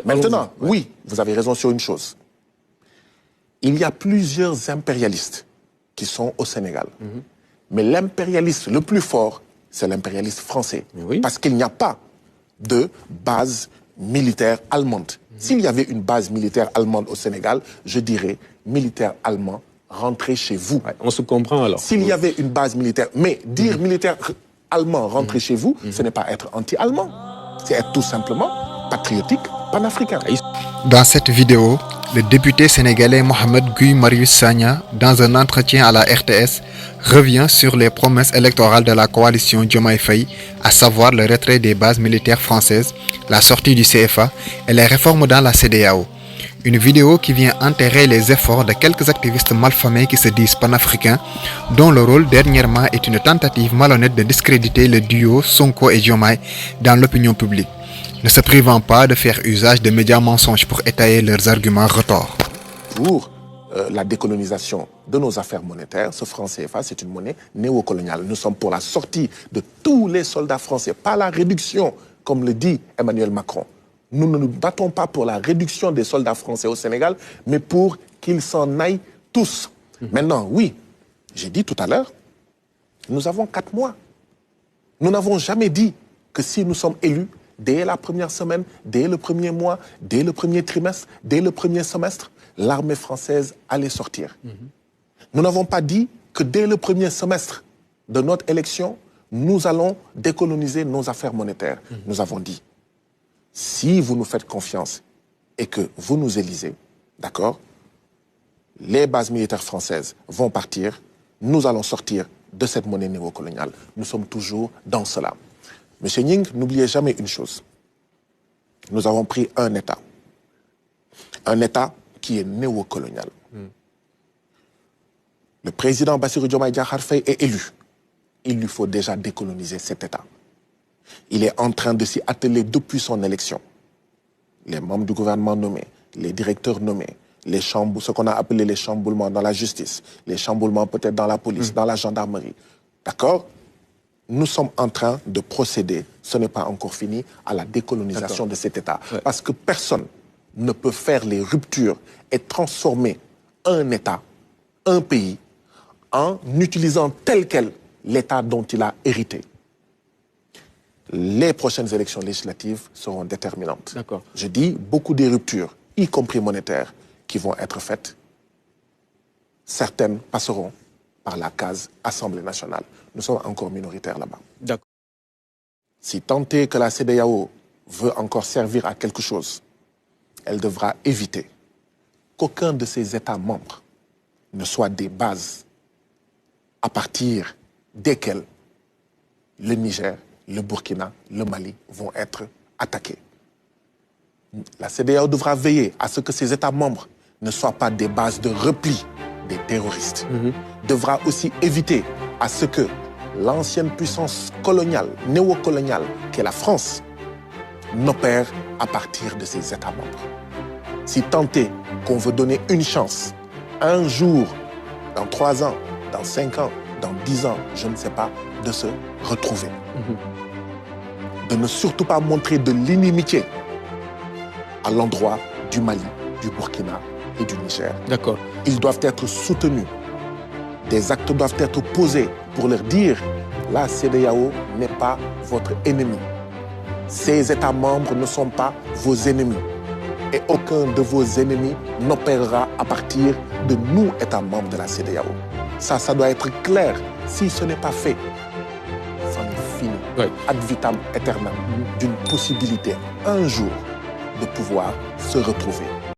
Maintenant, oui, vous avez raison sur une chose. Il y a plusieurs impérialistes qui sont au Sénégal. Mais l'impérialiste le plus fort, c'est l'impérialiste français. Parce qu'il n'y a pas de base militaire allemande. S'il y avait une base militaire allemande au Sénégal, je dirais militaire allemand, rentrez chez vous. Ouais, on se comprend alors. S'il y avait une base militaire, mais dire militaire allemand, rentrez chez vous, ce n'est pas être anti-allemand. C'est être tout simplement patriotique, panafricain. Dans cette vidéo, le député sénégalais Mohamed Guy Marius Sagna, dans un entretien à la RTS, revient sur les promesses électorales de la coalition Diomaye Faye, à savoir le retrait des bases militaires françaises, la sortie du CFA et les réformes dans la CEDEAO. Une vidéo qui vient enterrer les efforts de quelques activistes malfamés qui se disent panafricains, dont le rôle dernièrement est une tentative malhonnête de discréditer le duo Sonko et Diomaye dans l'opinion publique, ne se privant pas de faire usage de médias mensonges pour étayer leurs arguments retors. Pour la décolonisation de nos affaires monétaires, ce franc CFA, c'est une monnaie néocoloniale. Nous sommes pour la sortie de tous les soldats français, pas la réduction, comme le dit Emmanuel Macron. Nous ne nous battons pas pour la réduction des soldats français au Sénégal, mais pour qu'ils s'en aillent tous. Maintenant, oui, j'ai dit tout à l'heure, nous avons 4 mois. Nous n'avons jamais dit que si nous sommes élus, dès la première semaine, dès le premier mois, dès le premier trimestre, dès le premier semestre, l'armée française allait sortir. Nous n'avons pas dit que dès le premier semestre de notre élection, nous allons décoloniser nos affaires monétaires. Nous avons dit, si vous nous faites confiance et que vous nous élisez, d'accord, les bases militaires françaises vont partir, nous allons sortir de cette monnaie néocoloniale. Nous sommes toujours dans cela. Monsieur Nying, n'oubliez jamais une chose. Nous avons pris un État qui est néocolonial. Le président Bassirou Diomaye Diakhar Faye est élu. Il lui faut déjà décoloniser cet État. Il est en train de s'y atteler depuis son élection. Les membres du gouvernement nommés, les directeurs nommés, ce qu'on a appelé les chamboulements dans la justice, les chamboulements peut-être dans la police, dans la gendarmerie. D'accord ? Nous sommes en train de procéder, ce n'est pas encore fini, à la décolonisation de cet État. Parce que personne ne peut faire les ruptures et transformer un État, un pays, en utilisant tel quel l'État dont il a hérité. Les prochaines élections législatives seront déterminantes. Je dis beaucoup des ruptures, y compris monétaires, qui vont être faites. Certaines passeront par la case Assemblée nationale. Nous sommes encore minoritaires là-bas. Si tant est que la CEDEAO veut encore servir à quelque chose, elle devra éviter qu'aucun de ses États membres ne soit des bases à partir desquelles le Niger, le Burkina, le Mali vont être attaqués. La CEDEAO devra veiller à ce que ces États membres ne soient pas des bases de repli des terroristes. Devra aussi éviter à ce que l'ancienne puissance coloniale, néocoloniale, qu'est la France, n'opère à partir de ses États membres. Si tant est qu'on veut donner une chance, un jour, dans 3 ans, dans 5 ans, dans 10 ans, je ne sais pas, de se retrouver. De ne surtout pas montrer de l'inimitié à l'endroit du Mali, du Burkina et du Niger. Ils doivent être soutenus. Des actes doivent être posés pour leur dire la CEDEAO n'est pas votre ennemi. Ces États membres ne sont pas vos ennemis. Et aucun de vos ennemis n'opérera à partir de nous, États membres de la CEDEAO. Ça doit être clair. Si ce n'est pas fait, c'en est fini. Ad vitam aeternam, d'une possibilité un jour de pouvoir se retrouver.